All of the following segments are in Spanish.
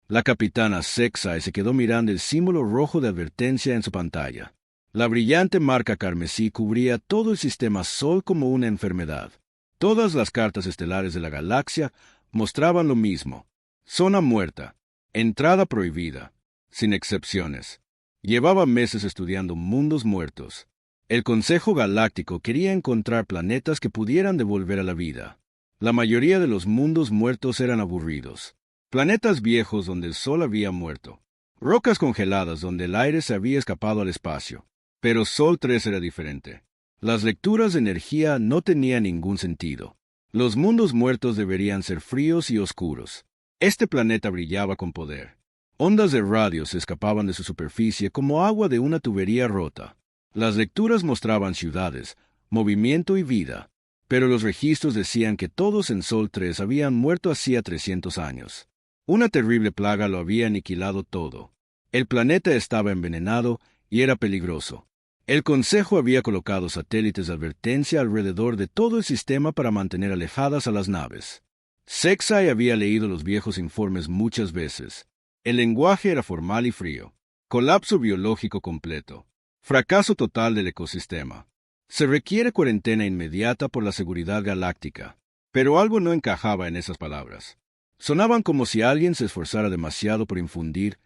La capitana Sexai se quedó mirando el símbolo rojo de advertencia en su pantalla. La brillante marca carmesí cubría todo el sistema Sol como una enfermedad. Todas las cartas estelares de la galaxia mostraban lo mismo. Zona muerta. Entrada prohibida. Sin excepciones. Llevaba meses estudiando mundos muertos. El Consejo Galáctico quería encontrar planetas que pudieran devolver a la vida. La mayoría de los mundos muertos eran aburridos. Planetas viejos donde el sol había muerto. Rocas congeladas donde el aire se había escapado al espacio. Pero Sol 3 era diferente. Las lecturas de energía no tenían ningún sentido. Los mundos muertos deberían ser fríos y oscuros. Este planeta brillaba con poder. Ondas de radio se escapaban de su superficie como agua de una tubería rota. Las lecturas mostraban ciudades, movimiento y vida, pero los registros decían que todos en Sol 3 habían muerto hacía 300 años. Una terrible plaga lo había aniquilado todo. El planeta estaba envenenado y era peligroso. El Consejo había colocado satélites de advertencia alrededor de todo el sistema para mantener alejadas a las naves. Sexai había leído los viejos informes muchas veces. El lenguaje era formal y frío. Colapso biológico completo. Fracaso total del ecosistema. Se requiere cuarentena inmediata por la seguridad galáctica. Pero algo no encajaba en esas palabras. Sonaban como si alguien se esforzara demasiado por infundir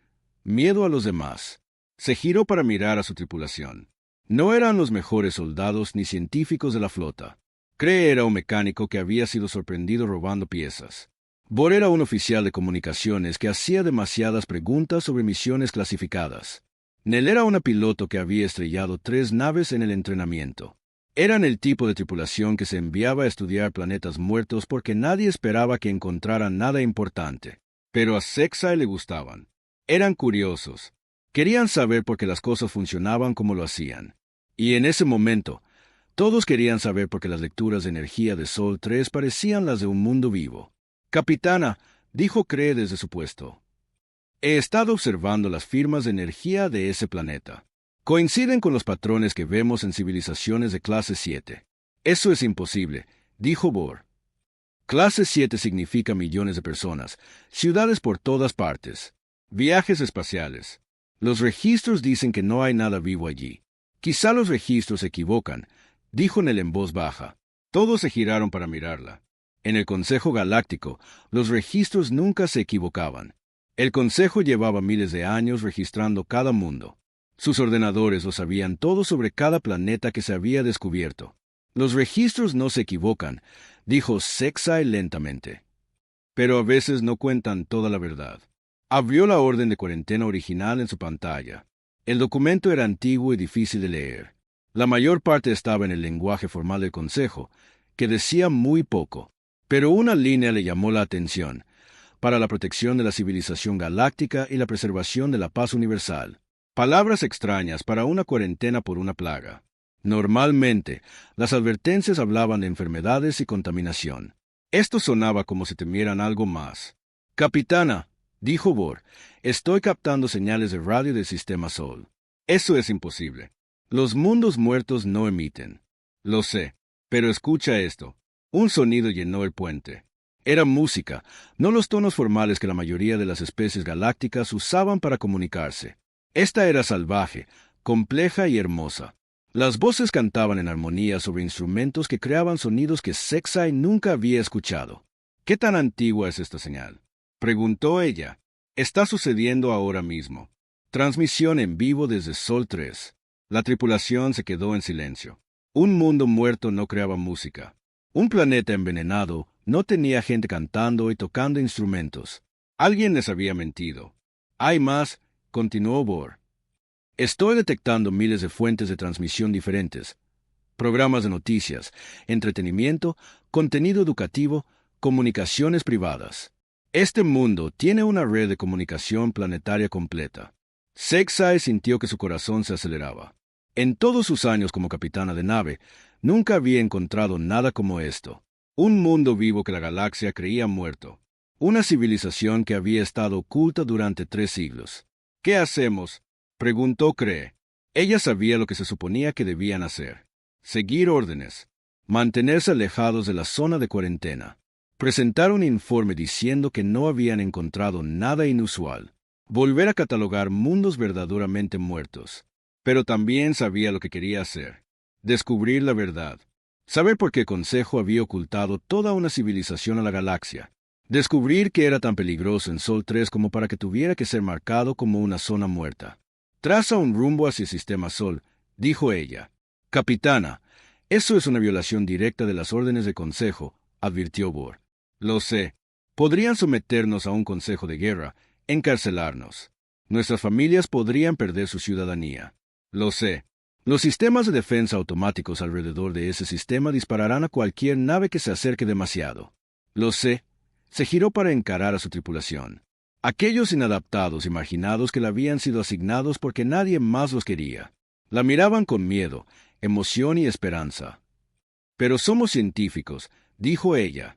miedo a los demás. Se giró para mirar a su tripulación. No eran los mejores soldados ni científicos de la flota. Cree era un mecánico que había sido sorprendido robando piezas. Bor era un oficial de comunicaciones que hacía demasiadas preguntas sobre misiones clasificadas. Nell era una piloto que había estrellado 3 naves en el entrenamiento. Eran el tipo de tripulación que se enviaba a estudiar planetas muertos porque nadie esperaba que encontraran nada importante. Pero a Sexai le gustaban. Eran curiosos. Querían saber por qué las cosas funcionaban como lo hacían. Y en ese momento, todos querían saber por qué las lecturas de energía de Sol 3 parecían las de un mundo vivo. Capitana, dijo Cree desde su puesto. He estado observando las firmas de energía de ese planeta. Coinciden con los patrones que vemos en civilizaciones de clase 7. Eso es imposible, dijo Bor. Clase 7 significa millones de personas, ciudades por todas partes, viajes espaciales. Los registros dicen que no hay nada vivo allí. Quizá los registros se equivocan, dijo Nell en voz baja. Todos se giraron para mirarla. En el Consejo Galáctico, los registros nunca se equivocaban. El Consejo llevaba miles de años registrando cada mundo. Sus ordenadores lo sabían todo sobre cada planeta que se había descubierto. Los registros no se equivocan, dijo Sexai lentamente. Pero a veces no cuentan toda la verdad. Abrió la orden de cuarentena original en su pantalla. El documento era antiguo y difícil de leer. La mayor parte estaba en el lenguaje formal del Consejo, que decía muy poco. Pero una línea le llamó la atención: para la protección de la civilización galáctica y la preservación de la paz universal. Palabras extrañas para una cuarentena por una plaga. Normalmente, las advertencias hablaban de enfermedades y contaminación. Esto sonaba como si temieran algo más. Capitana, dijo Bor, estoy captando señales de radio del sistema Sol. Eso es imposible. Los mundos muertos no emiten. Lo sé, pero escucha esto. Un sonido llenó el puente. Era música, no los tonos formales que la mayoría de las especies galácticas usaban para comunicarse. Esta era salvaje, compleja y hermosa. Las voces cantaban en armonía sobre instrumentos que creaban sonidos que Sexai nunca había escuchado. ¿Qué tan antigua es esta señal?, preguntó ella. Está sucediendo ahora mismo. Transmisión en vivo desde Sol 3. La tripulación se quedó en silencio. Un mundo muerto no creaba música. Un planeta envenenado no tenía gente cantando y tocando instrumentos. Alguien les había mentido. Hay más, continuó Bor. Estoy detectando miles de fuentes de transmisión diferentes. Programas de noticias, entretenimiento, contenido educativo, comunicaciones privadas. Este mundo tiene una red de comunicación planetaria completa. Sexai sintió que su corazón se aceleraba. En todos sus años como capitana de nave, nunca había encontrado nada como esto. Un mundo vivo que la galaxia creía muerto. Una civilización que había estado oculta durante 3 siglos. ¿Qué hacemos?, preguntó Cree. Ella sabía lo que se suponía que debían hacer. Seguir órdenes. Mantenerse alejados de la zona de cuarentena. Presentaron un informe diciendo que no habían encontrado nada inusual. Volver a catalogar mundos verdaderamente muertos. Pero también sabía lo que quería hacer. Descubrir la verdad. Saber por qué el Consejo había ocultado toda una civilización a la galaxia. Descubrir que era tan peligroso en Sol 3 como para que tuviera que ser marcado como una zona muerta. Traza un rumbo hacia el sistema Sol, dijo ella. Capitana, eso es una violación directa de las órdenes del Consejo, advirtió Bor. Lo sé. Podrían someternos a un consejo de guerra, encarcelarnos. Nuestras familias podrían perder su ciudadanía. Lo sé. Los sistemas de defensa automáticos alrededor de ese sistema dispararán a cualquier nave que se acerque demasiado. Lo sé. Se giró para encarar a su tripulación. Aquellos inadaptados y marginados que le habían sido asignados porque nadie más los quería. La miraban con miedo, emoción y esperanza. Pero somos científicos, dijo ella.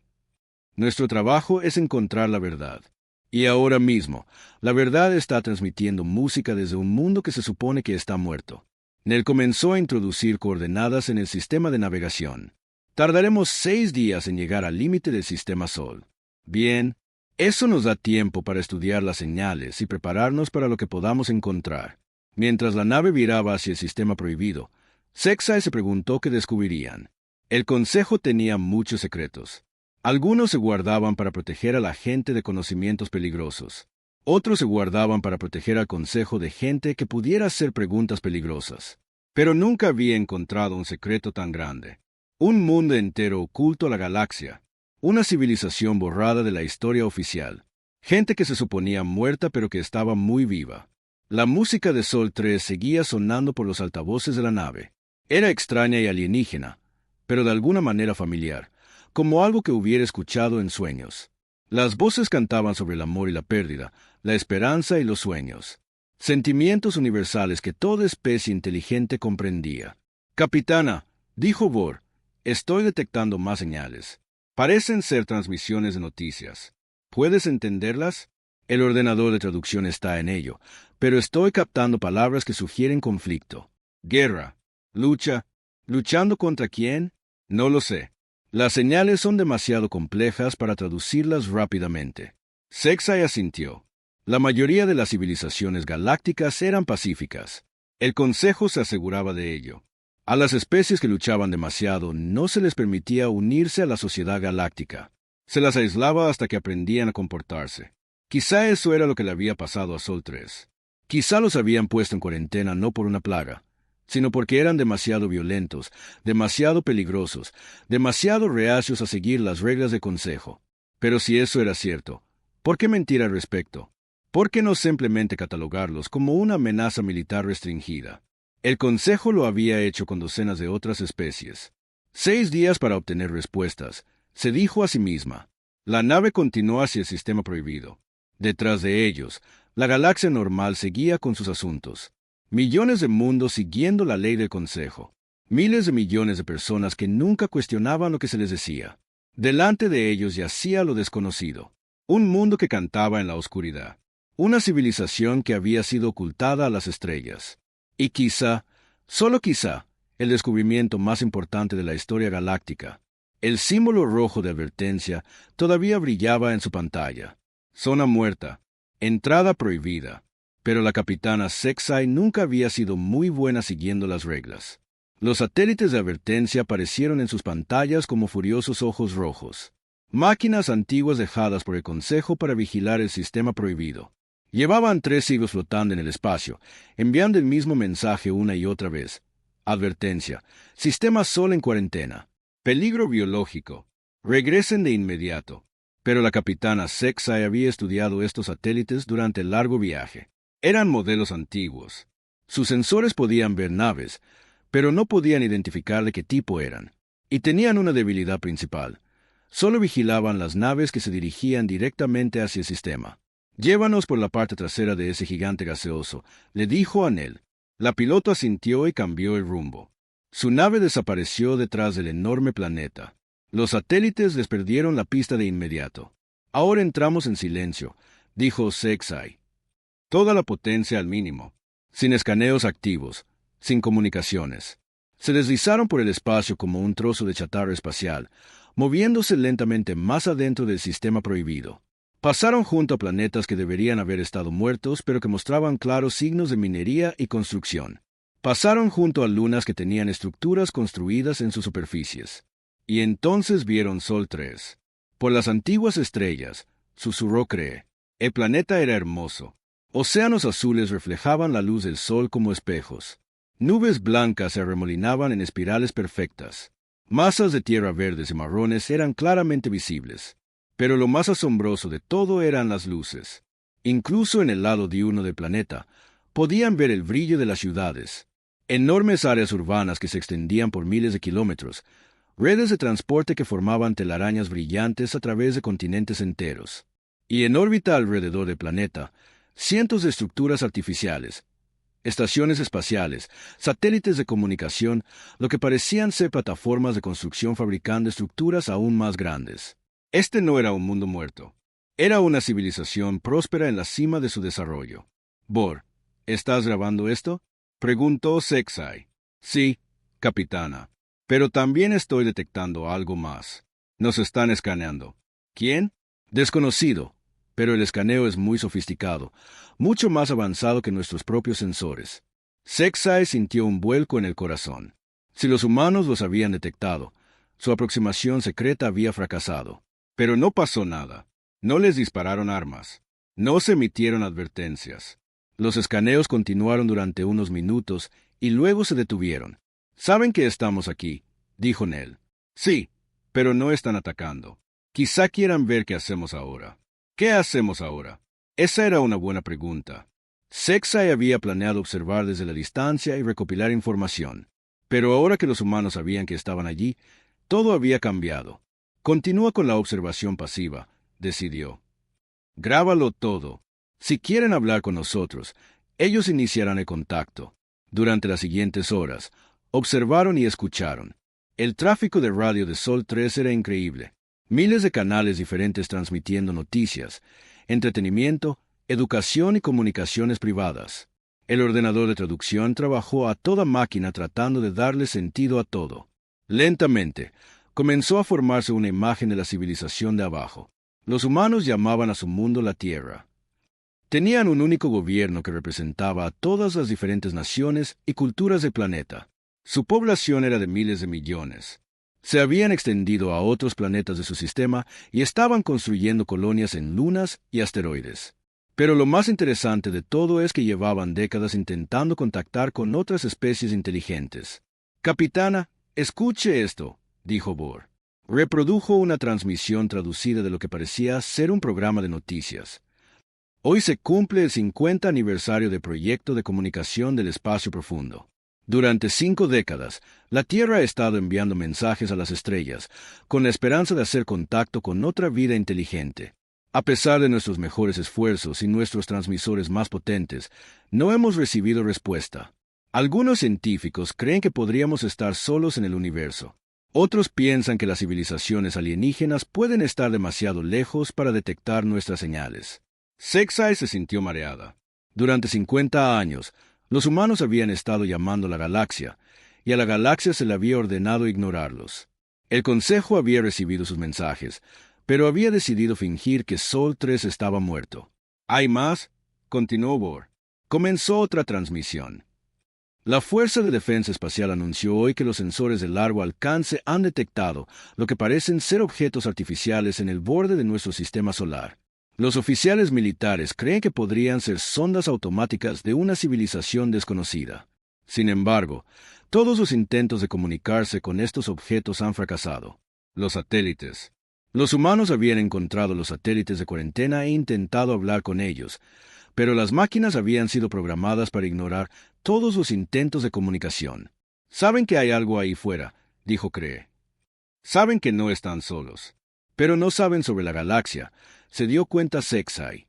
Nuestro trabajo es encontrar la verdad. Y ahora mismo, la verdad está transmitiendo música desde un mundo que se supone que está muerto. Nell comenzó a introducir coordenadas en el sistema de navegación. Tardaremos 6 días en llegar al límite del sistema Sol. Bien, eso nos da tiempo para estudiar las señales y prepararnos para lo que podamos encontrar. Mientras la nave viraba hacia el sistema prohibido, Sexai se preguntó qué descubrirían. El Consejo tenía muchos secretos. Algunos se guardaban para proteger a la gente de conocimientos peligrosos. Otros se guardaban para proteger al Consejo de gente que pudiera hacer preguntas peligrosas. Pero nunca había encontrado un secreto tan grande. Un mundo entero oculto a la galaxia. Una civilización borrada de la historia oficial. Gente que se suponía muerta pero que estaba muy viva. La música de Sol 3 seguía sonando por los altavoces de la nave. Era extraña y alienígena, pero de alguna manera familiar, como algo que hubiera escuchado en sueños. Las voces cantaban sobre el amor y la pérdida, la esperanza y los sueños. Sentimientos universales que toda especie inteligente comprendía. Capitana, dijo Bor, estoy detectando más señales. Parecen ser transmisiones de noticias. ¿Puedes entenderlas? El ordenador de traducción está en ello, pero estoy captando palabras que sugieren conflicto. Guerra. Lucha. ¿Luchando contra quién? No lo sé. Las señales son demasiado complejas para traducirlas rápidamente. Sexai asintió. La mayoría de las civilizaciones galácticas eran pacíficas. El Consejo se aseguraba de ello. A las especies que luchaban demasiado no se les permitía unirse a la sociedad galáctica. Se las aislaba hasta que aprendían a comportarse. Quizá eso era lo que le había pasado a Sol 3. Quizá los habían puesto en cuarentena no por una plaga, sino porque eran demasiado violentos, demasiado peligrosos, demasiado reacios a seguir las reglas del Consejo. Pero si eso era cierto, ¿por qué mentir al respecto? ¿Por qué no simplemente catalogarlos como una amenaza militar restringida? El Consejo lo había hecho con docenas de otras especies. 6 días para obtener respuestas, se dijo a sí misma. La nave continuó hacia el sistema prohibido. Detrás de ellos, la galaxia normal seguía con sus asuntos. Millones de mundos siguiendo la ley del Consejo. Miles de millones de personas que nunca cuestionaban lo que se les decía. Delante de ellos yacía lo desconocido. Un mundo que cantaba en la oscuridad. Una civilización que había sido ocultada a las estrellas. Y quizá, solo quizá, el descubrimiento más importante de la historia galáctica. El símbolo rojo de advertencia todavía brillaba en su pantalla. Zona muerta. Entrada prohibida. Pero la capitana Sexai nunca había sido muy buena siguiendo las reglas. Los satélites de advertencia aparecieron en sus pantallas como furiosos ojos rojos. Máquinas antiguas dejadas por el Consejo para vigilar el sistema prohibido. Llevaban 3 siglos flotando en el espacio, enviando el mismo mensaje una y otra vez. Advertencia. Sistema Sol en cuarentena. Peligro biológico. Regresen de inmediato. Pero la capitana Sexai había estudiado estos satélites durante el largo viaje. Eran modelos antiguos. Sus sensores podían ver naves, pero no podían identificar de qué tipo eran. Y tenían una debilidad principal. Solo vigilaban las naves que se dirigían directamente hacia el sistema. Llévanos por la parte trasera de ese gigante gaseoso, le dijo a Nell. La piloto asintió y cambió el rumbo. Su nave desapareció detrás del enorme planeta. Los satélites les perdieron la pista de inmediato. Ahora entramos en silencio, dijo Sexai. Toda la potencia al mínimo. Sin escaneos activos, sin comunicaciones. Se deslizaron por el espacio como un trozo de chatarra espacial, moviéndose lentamente más adentro del sistema prohibido. Pasaron junto a planetas que deberían haber estado muertos, pero que mostraban claros signos de minería y construcción. Pasaron junto a lunas que tenían estructuras construidas en sus superficies. Y entonces vieron Sol 3. Por las antiguas estrellas, susurró Cree. El planeta era hermoso. Océanos azules reflejaban la luz del sol como espejos. Nubes blancas se arremolinaban en espirales perfectas. Masas de tierra verdes y marrones eran claramente visibles. Pero lo más asombroso de todo eran las luces. Incluso en el lado diurno del planeta, podían ver el brillo de las ciudades. Enormes áreas urbanas que se extendían por miles de kilómetros, redes de transporte que formaban telarañas brillantes a través de continentes enteros. Y en órbita alrededor del planeta, cientos de estructuras artificiales, estaciones espaciales, satélites de comunicación, lo que parecían ser plataformas de construcción fabricando estructuras aún más grandes. Este no era un mundo muerto. Era una civilización próspera en la cima de su desarrollo. Bor, ¿estás grabando esto?, preguntó Sexai. Sí, capitana. Pero también estoy detectando algo más. Nos están escaneando. ¿Quién? Desconocido. Pero el escaneo es muy sofisticado, mucho más avanzado que nuestros propios sensores. Sexai sintió un vuelco en el corazón. Si los humanos los habían detectado, su aproximación secreta había fracasado. Pero no pasó nada. No les dispararon armas. No se emitieron advertencias. Los escaneos continuaron durante unos minutos y luego se detuvieron. «Saben que estamos aquí», dijo Nell. «Sí, pero no están atacando. Quizá quieran ver qué hacemos ahora». ¿Qué hacemos ahora? Esa era una buena pregunta. Sexai había planeado observar desde la distancia y recopilar información. Pero ahora que los humanos sabían que estaban allí, todo había cambiado. «Continúa con la observación pasiva», decidió. «Grábalo todo. Si quieren hablar con nosotros, ellos iniciarán el contacto». Durante las siguientes horas, observaron y escucharon. El tráfico de radio de Sol 3 era increíble. Miles de canales diferentes transmitiendo noticias, entretenimiento, educación y comunicaciones privadas. El ordenador de traducción trabajó a toda máquina tratando de darle sentido a todo. Lentamente, comenzó a formarse una imagen de la civilización de abajo. Los humanos llamaban a su mundo la Tierra. Tenían un único gobierno que representaba a todas las diferentes naciones y culturas del planeta. Su población era de miles de millones. Se habían extendido a otros planetas de su sistema y estaban construyendo colonias en lunas y asteroides. Pero lo más interesante de todo es que llevaban décadas intentando contactar con otras especies inteligentes. «Capitana, escuche esto», dijo Bor. Reprodujo una transmisión traducida de lo que parecía ser un programa de noticias. «Hoy se cumple el 50 aniversario del proyecto de comunicación del espacio profundo. Durante 5 décadas, la Tierra ha estado enviando mensajes a las estrellas, con la esperanza de hacer contacto con otra vida inteligente. A pesar de nuestros mejores esfuerzos y nuestros transmisores más potentes, no hemos recibido respuesta. Algunos científicos creen que podríamos estar solos en el universo. Otros piensan que las civilizaciones alienígenas pueden estar demasiado lejos para detectar nuestras señales». Sexai se sintió mareada. Durante 50 años, los humanos habían estado llamando a la galaxia, y a la galaxia se le había ordenado ignorarlos. El Consejo había recibido sus mensajes, pero había decidido fingir que Sol 3 estaba muerto. «¿Hay más?», continuó Bor. Comenzó otra transmisión. «La Fuerza de Defensa Espacial anunció hoy que los sensores de largo alcance han detectado lo que parecen ser objetos artificiales en el borde de nuestro sistema solar. Los oficiales militares creen que podrían ser sondas automáticas de una civilización desconocida. Sin embargo, todos los intentos de comunicarse con estos objetos han fracasado. Los satélites. Los humanos habían encontrado los satélites de cuarentena e intentado hablar con ellos, pero las máquinas habían sido programadas para ignorar todos los intentos de comunicación. «Saben que hay algo ahí fuera», dijo Cree. «Saben que no están solos. Pero no saben sobre la galaxia», se dio cuenta Sexai.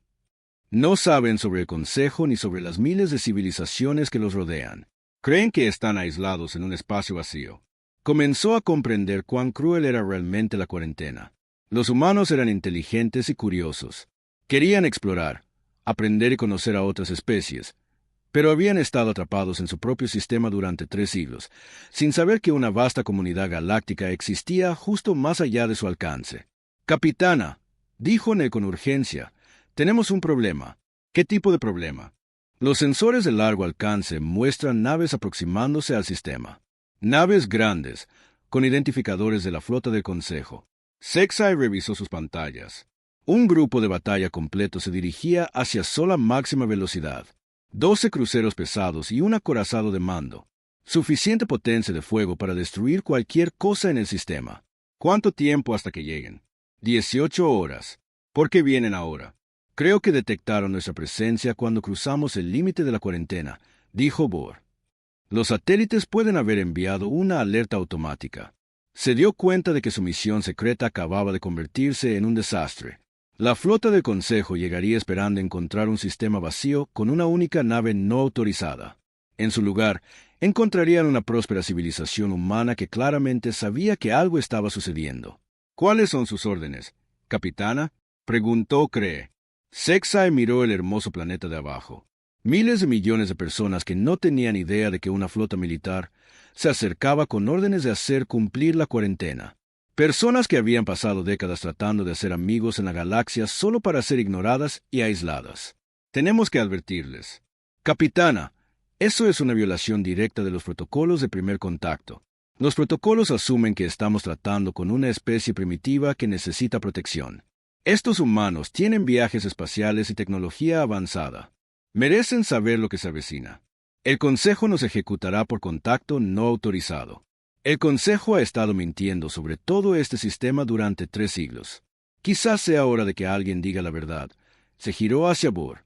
«No saben sobre el Consejo ni sobre las miles de civilizaciones que los rodean. Creen que están aislados en un espacio vacío». Comenzó a comprender cuán cruel era realmente la cuarentena. Los humanos eran inteligentes y curiosos. Querían explorar, aprender y conocer a otras especies, pero habían estado atrapados en su propio sistema durante 3 siglos, sin saber que una vasta comunidad galáctica existía justo más allá de su alcance. Capitana, dijo Ned con urgencia, tenemos un problema. ¿Qué tipo de problema? Los sensores de largo alcance muestran naves aproximándose al sistema. Naves grandes, con identificadores de la flota del Consejo. Sexai revisó sus pantallas. Un grupo de batalla completo se dirigía hacia sola máxima velocidad. 12 cruceros pesados y un acorazado de mando. Suficiente potencia de fuego para destruir cualquier cosa en el sistema. ¿Cuánto tiempo hasta que lleguen? 18 horas. ¿Por qué vienen ahora? Creo que detectaron nuestra presencia cuando cruzamos el límite de la cuarentena, dijo Bohr. Los satélites pueden haber enviado una alerta automática. Se dio cuenta de que su misión secreta acababa de convertirse en un desastre. La flota del Consejo llegaría esperando encontrar un sistema vacío con una única nave no autorizada. En su lugar, encontrarían una próspera civilización humana que claramente sabía que algo estaba sucediendo. ¿Cuáles son sus órdenes, capitana? Preguntó Cree. Sexai miró el hermoso planeta de abajo. Miles de millones de personas que no tenían idea de que una flota militar se acercaba con órdenes de hacer cumplir la cuarentena. Personas que habían pasado décadas tratando de hacer amigos en la galaxia solo para ser ignoradas y aisladas. Tenemos que advertirles. Capitana, eso es una violación directa de los protocolos de primer contacto. Los protocolos asumen que estamos tratando con una especie primitiva que necesita protección. Estos humanos tienen viajes espaciales y tecnología avanzada. Merecen saber lo que se avecina. El Consejo nos ejecutará por contacto no autorizado. El Consejo ha estado mintiendo sobre todo este sistema durante 3 siglos. Quizás sea hora de que alguien diga la verdad. Se giró hacia Bohr.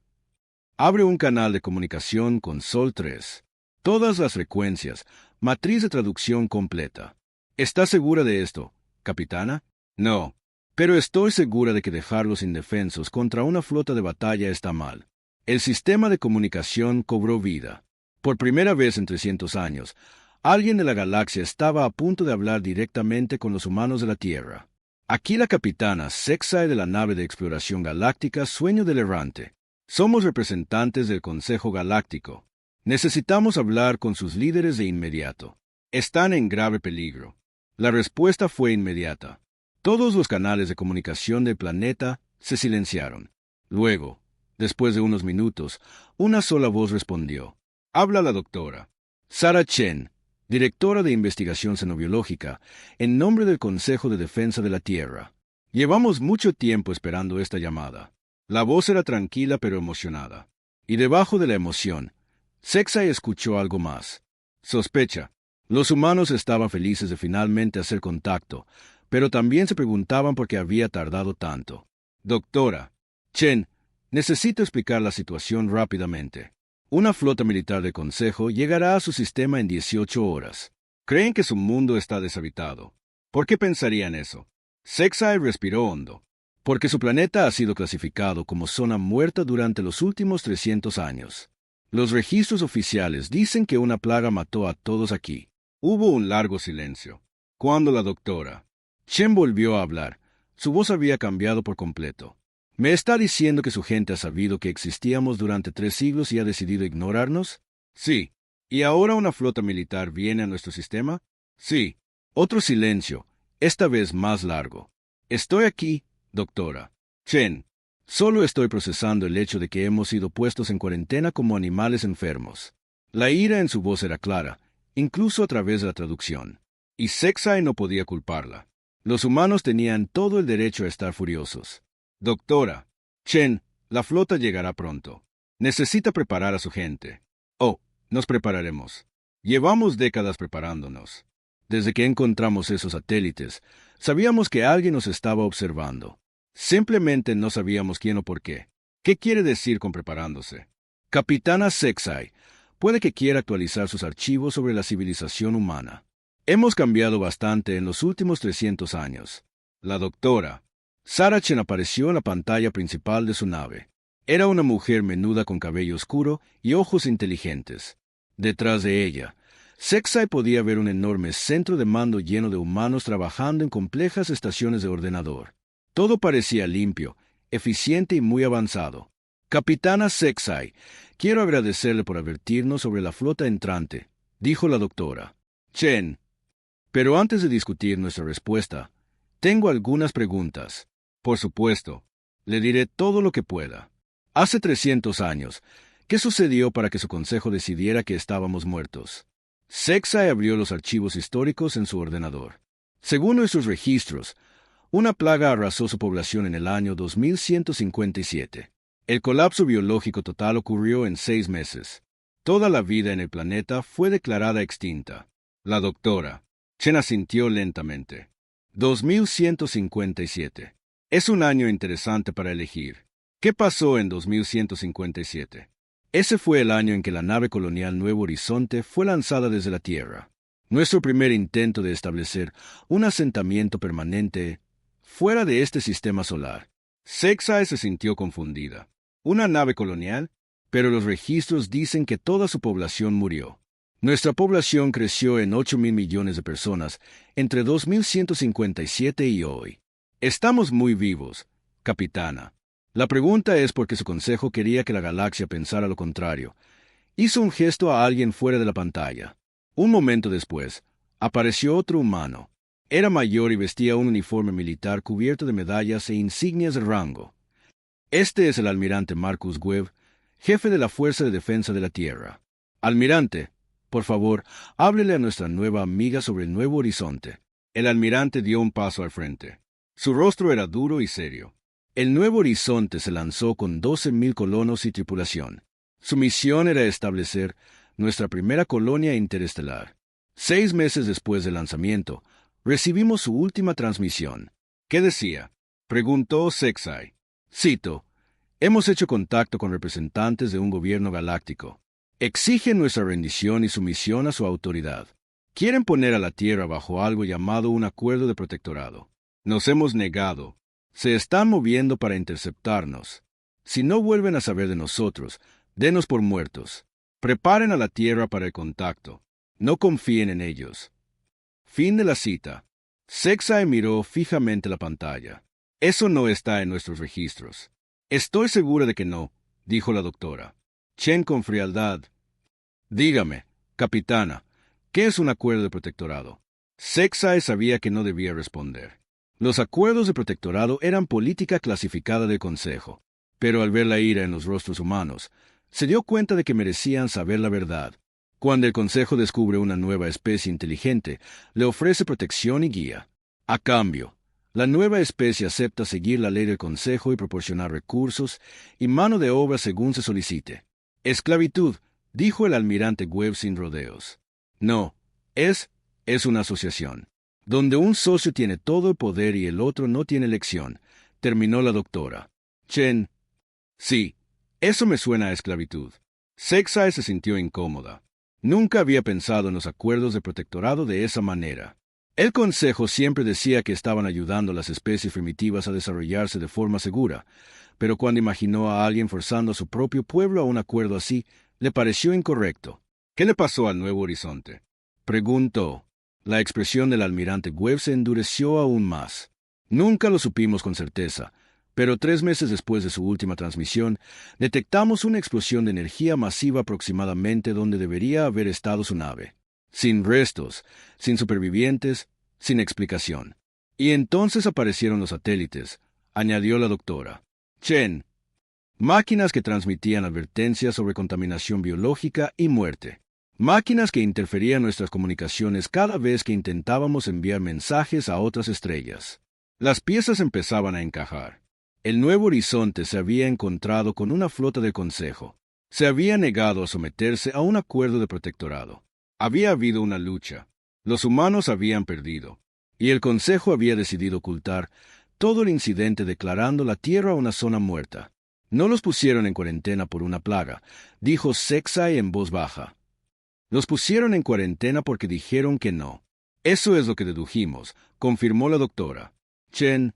Abre un canal de comunicación con Sol 3. Todas las frecuencias. Matriz de traducción completa. ¿Está segura de esto, capitana? No. Pero estoy segura de que dejarlos indefensos contra una flota de batalla está mal. El sistema de comunicación cobró vida. Por primera vez en 300 años, alguien de la galaxia estaba a punto de hablar directamente con los humanos de la Tierra. Aquí la capitana Sexai de la nave de exploración galáctica Sueño del Errante. Somos representantes del Consejo Galáctico. Necesitamos hablar con sus líderes de inmediato. Están en grave peligro. La respuesta fue inmediata. Todos los canales de comunicación del planeta se silenciaron. Luego, después de unos minutos, una sola voz respondió. Habla la doctora. Sarah Chen, directora de investigación xenobiológica, en nombre del Consejo de Defensa de la Tierra. Llevamos mucho tiempo esperando esta llamada. La voz era tranquila pero emocionada. Y debajo de la emoción, Sexai escuchó algo más. Sospecha. Los humanos estaban felices de finalmente hacer contacto, pero también se preguntaban por qué había tardado tanto. Doctora Chen, necesito explicar la situación rápidamente. Una flota militar del Consejo llegará a su sistema en 18 horas. Creen que su mundo está deshabitado. ¿Por qué pensarían eso? Sexai respiró hondo. Porque su planeta ha sido clasificado como zona muerta durante los últimos 300 años. Los registros oficiales dicen que una plaga mató a todos aquí. Hubo un largo silencio. Cuando la doctora Chen volvió a hablar, su voz había cambiado por completo. ¿Me está diciendo que su gente ha sabido que existíamos durante 3 siglos y ha decidido ignorarnos? Sí. ¿Y ahora una flota militar viene a nuestro sistema? Sí. Otro silencio, esta vez más largo. Estoy aquí, doctora Chen. Solo estoy procesando el hecho de que hemos sido puestos en cuarentena como animales enfermos. La ira en su voz era clara, incluso a través de la traducción. Y Sexai no podía culparla. Los humanos tenían todo el derecho a estar furiosos. Doctora Chen, la flota llegará pronto. Necesita preparar a su gente. Oh, nos prepararemos. Llevamos décadas preparándonos. Desde que encontramos esos satélites, sabíamos que alguien nos estaba observando. Simplemente no sabíamos quién o por qué. ¿Qué quiere decir con preparándose? Capitana Sexai, puede que quiera actualizar sus archivos sobre la civilización humana. Hemos cambiado bastante en los últimos 300 años. La doctora Sarah Chen apareció en la pantalla principal de su nave. Era una mujer menuda con cabello oscuro y ojos inteligentes. Detrás de ella, Sexai podía ver un enorme centro de mando lleno de humanos trabajando en complejas estaciones de ordenador. Todo parecía limpio, eficiente y muy avanzado. Capitana Sexay, quiero agradecerle por advertirnos sobre la flota entrante, dijo la doctora Chen. Pero antes de discutir nuestra respuesta, tengo algunas preguntas. Por supuesto, le diré todo lo que pueda. Hace 300 años, ¿qué sucedió para que su consejo decidiera que estábamos muertos? Sexay abrió los archivos históricos en su ordenador. Según nuestros registros, una plaga arrasó su población en el año 2157. El colapso biológico total ocurrió en 6 meses. Toda la vida en el planeta fue declarada extinta. La doctora Chen asintió lentamente. 2157. Es un año interesante para elegir. ¿Qué pasó en 2157? Ese fue el año en que la nave colonial Nuevo Horizonte fue lanzada desde la Tierra. Nuestro primer intento de establecer un asentamiento permanente fuera de este sistema solar. Sexay se sintió confundida. ¿Una nave colonial? Pero los registros dicen que toda su población murió. Nuestra población creció en 8.000 millones de personas entre 2157 y hoy. Estamos muy vivos, capitana. La pregunta es por qué su consejo quería que la galaxia pensara lo contrario. Hizo un gesto a alguien fuera de la pantalla. Un momento después, apareció otro humano. Era mayor y vestía un uniforme militar cubierto de medallas e insignias de rango. Este es el almirante Marcus Webb, jefe de la Fuerza de Defensa de la Tierra. Almirante, por favor, háblele a nuestra nueva amiga sobre el Nuevo Horizonte. El almirante dio un paso al frente. Su rostro era duro y serio. El Nuevo Horizonte se lanzó con 12.000 colonos y tripulación. Su misión era establecer nuestra primera colonia interestelar. 6 meses después del lanzamiento, recibimos su última transmisión. ¿Qué decía? Preguntó Sexay. Cito: hemos hecho contacto con representantes de un gobierno galáctico. Exigen nuestra rendición y sumisión a su autoridad. Quieren poner a la Tierra bajo algo llamado un acuerdo de protectorado. Nos hemos negado. Se están moviendo para interceptarnos. Si no vuelven a saber de nosotros, denos por muertos. Preparen a la Tierra para el contacto. No confíen en ellos. Fin de la cita. Sexay miró fijamente la pantalla. Eso no está en nuestros registros. Estoy segura de que no, dijo la doctora Chen con frialdad. Dígame, capitana, ¿qué es un acuerdo de protectorado? Sexay sabía que no debía responder. Los acuerdos de protectorado eran política clasificada del Consejo, pero al ver la ira en los rostros humanos, se dio cuenta de que merecían saber la verdad. Cuando el Consejo descubre una nueva especie inteligente, le ofrece protección y guía. A cambio, la nueva especie acepta seguir la ley del Consejo y proporcionar recursos y mano de obra según se solicite. Esclavitud, dijo el almirante Webb sin rodeos. No, es una asociación, donde un socio tiene todo el poder y el otro no tiene elección, terminó la doctora Chen. Sí, eso me suena a esclavitud. Sexay se sintió incómoda. Nunca había pensado en los acuerdos de protectorado de esa manera. El Consejo siempre decía que estaban ayudando a las especies primitivas a desarrollarse de forma segura, pero cuando imaginó a alguien forzando a su propio pueblo a un acuerdo así, le pareció incorrecto. ¿Qué le pasó al Nuevo Horizonte? Preguntó. La expresión del almirante Webb se endureció aún más. Nunca lo supimos con certeza, pero 3 meses después de su última transmisión, detectamos una explosión de energía masiva aproximadamente donde debería haber estado su nave. Sin restos, sin supervivientes, sin explicación. Y entonces aparecieron los satélites, añadió la doctora Chen. Máquinas que transmitían advertencias sobre contaminación biológica y muerte. Máquinas que interferían nuestras comunicaciones cada vez que intentábamos enviar mensajes a otras estrellas. Las piezas empezaban a encajar. El Nuevo Horizonte se había encontrado con una flota del Consejo. Se había negado a someterse a un acuerdo de protectorado. Había habido una lucha. Los humanos habían perdido. Y el Consejo había decidido ocultar todo el incidente declarando la Tierra una zona muerta. No los pusieron en cuarentena por una plaga, dijo Sexay en voz baja. Los pusieron en cuarentena porque dijeron que no. Eso es lo que dedujimos, confirmó la doctora Chen.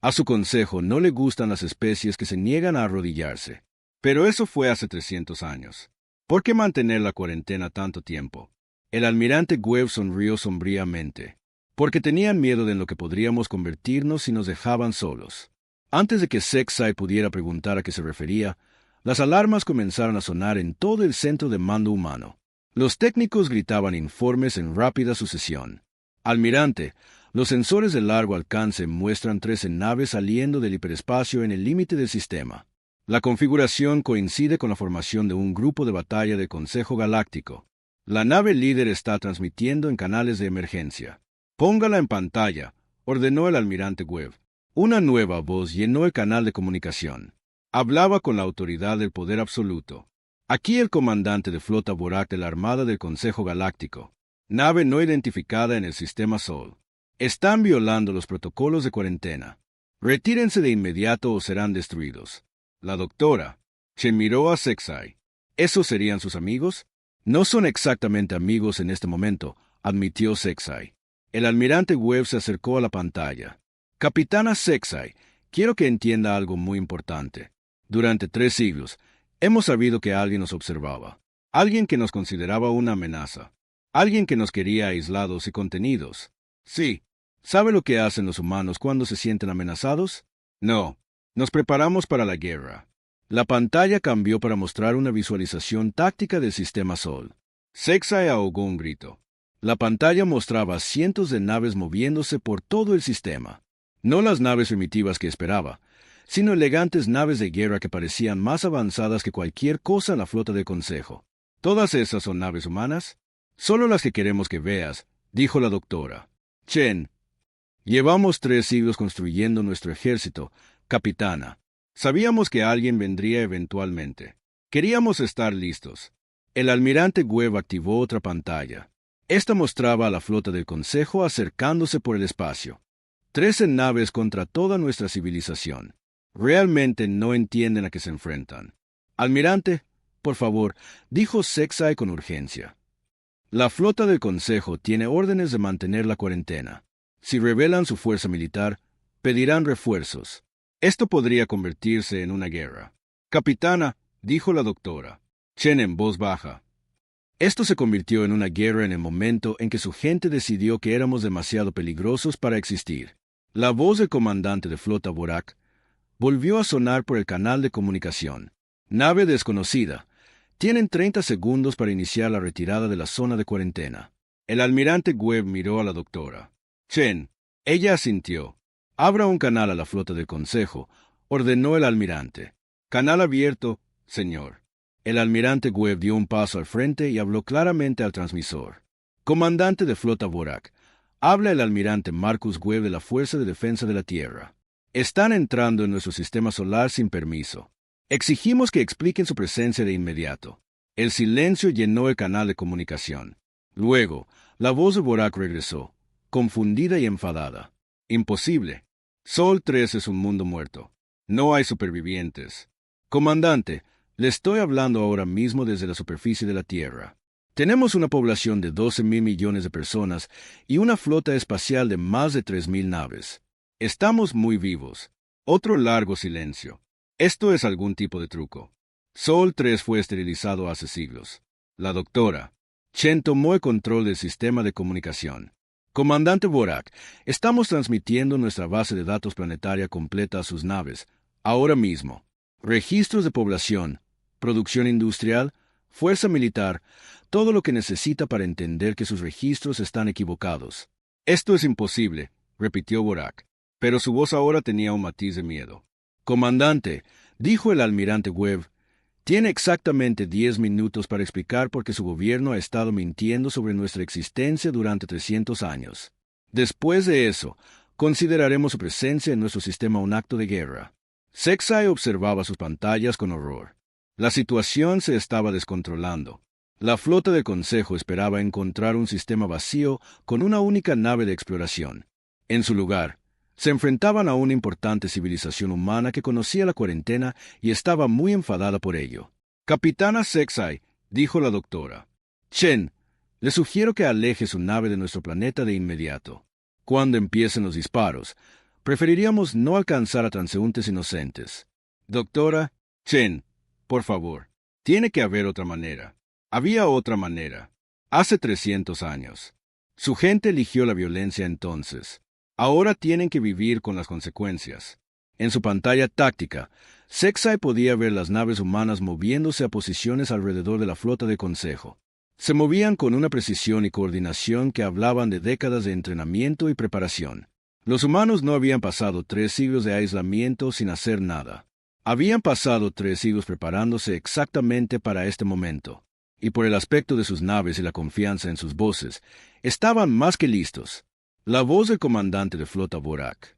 A su consejo no le gustan las especies que se niegan a arrodillarse. Pero eso fue hace 300 años. ¿Por qué mantener la cuarentena tanto tiempo? El almirante Webb sonrió sombríamente. Porque tenían miedo de en lo que podríamos convertirnos si nos dejaban solos. Antes de que Sexay pudiera preguntar a qué se refería, Las alarmas comenzaron a sonar en todo el centro de mando humano. Los técnicos gritaban informes en rápida sucesión. Almirante, los sensores de largo alcance muestran 13 naves saliendo del hiperespacio en el límite del sistema. La configuración coincide con la formación de un grupo de batalla del Consejo Galáctico. La nave líder está transmitiendo en canales de emergencia. Póngala en pantalla, ordenó el almirante Webb. Una nueva voz llenó el canal de comunicación. Hablaba con la autoridad del poder absoluto. Aquí el comandante de flota Borak de la Armada del Consejo Galáctico. Nave no identificada en el sistema Sol. Están violando los protocolos de cuarentena. Retírense de inmediato o serán destruidos. La doctora Chen miró a Sexay. ¿Esos serían sus amigos? No son exactamente amigos en este momento, admitió Sexay. El almirante Webb se acercó a la pantalla. Capitana Sexay, quiero que entienda algo muy importante. Durante 3 siglos, hemos sabido que alguien nos observaba. Alguien que nos consideraba una amenaza. Alguien que nos quería aislados y contenidos. Sí. ¿Sabe lo que hacen los humanos cuando se sienten amenazados? No. Nos preparamos para la guerra. La pantalla cambió para mostrar una visualización táctica del sistema Sol. Sexay ahogó un grito. La pantalla mostraba cientos de naves moviéndose por todo el sistema. No las naves primitivas que esperaba, sino elegantes naves de guerra que parecían más avanzadas que cualquier cosa en la flota del Consejo. ¿Todas esas son naves humanas? Solo las que queremos que veas, dijo la doctora. Chen, llevamos 3 siglos construyendo nuestro ejército, capitana. Sabíamos que alguien vendría eventualmente. Queríamos estar listos. El almirante Webb activó otra pantalla. Esta mostraba a la flota del Consejo acercándose por el espacio. 13 naves contra toda nuestra civilización. Realmente no entienden a qué se enfrentan. Almirante, por favor, dijo Sexay con urgencia. La flota del Consejo tiene órdenes de mantener la cuarentena. Si revelan su fuerza militar, pedirán refuerzos. Esto podría convertirse en una guerra. Capitana, dijo la doctora Chen en voz baja. Esto se convirtió en una guerra en el momento en que su gente decidió que éramos demasiado peligrosos para existir. La voz del comandante de flota Borak volvió a sonar por el canal de comunicación. Nave desconocida. Tienen 30 segundos para iniciar la retirada de la zona de cuarentena. El almirante Webb miró a la doctora Chen. Ella asintió. Abra un canal a la flota del Consejo, ordenó el almirante. Canal abierto, señor. El almirante Webb dio un paso al frente y habló claramente al transmisor. Comandante de flota Borak, habla el almirante Marcus Webb de la Fuerza de Defensa de la Tierra. Están entrando en nuestro sistema solar sin permiso. Exigimos que expliquen su presencia de inmediato. El silencio llenó el canal de comunicación. Luego, la voz de Borak regresó, confundida y enfadada. Imposible. Sol 3 es un mundo muerto. No hay supervivientes. Comandante, le estoy hablando ahora mismo desde la superficie de la Tierra. Tenemos una población de 12.000 millones de personas y una flota espacial de más de 3.000 naves. Estamos muy vivos. Otro largo silencio. Esto es algún tipo de truco. Sol 3 fue esterilizado hace siglos. La doctora Chen tomó el control del sistema de comunicación. Comandante Borak, estamos transmitiendo nuestra base de datos planetaria completa a sus naves, ahora mismo. Registros de población, producción industrial, fuerza militar, todo lo que necesita para entender que sus registros están equivocados. Esto es imposible, repitió Borak, pero su voz ahora tenía un matiz de miedo. Comandante, dijo el almirante Webb, tiene exactamente 10 minutos para explicar por qué su gobierno ha estado mintiendo sobre nuestra existencia durante 300 años. Después de eso, consideraremos su presencia en nuestro sistema un acto de guerra. Sexay observaba sus pantallas con horror. La situación se estaba descontrolando. La flota del Consejo esperaba encontrar un sistema vacío con una única nave de exploración. En su lugar, se enfrentaban a una importante civilización humana que conocía la cuarentena y estaba muy enfadada por ello. Capitana Sexay, dijo la doctora Chen, le sugiero que aleje su nave de nuestro planeta de inmediato. Cuando empiecen los disparos, preferiríamos no alcanzar a transeúntes inocentes. Doctora Chen, por favor, tiene que haber otra manera. Había otra manera. Hace 300 años. Su gente eligió la violencia entonces. Ahora tienen que vivir con las consecuencias. En su pantalla táctica, Sexai podía ver las naves humanas moviéndose a posiciones alrededor de la flota de Consejo. Se movían con una precisión y coordinación que hablaban de décadas de entrenamiento y preparación. Los humanos no habían pasado 3 siglos de aislamiento sin hacer nada. Habían pasado 3 siglos preparándose exactamente para este momento. Y por el aspecto de sus naves y la confianza en sus voces, estaban más que listos. La voz del comandante de flota Borak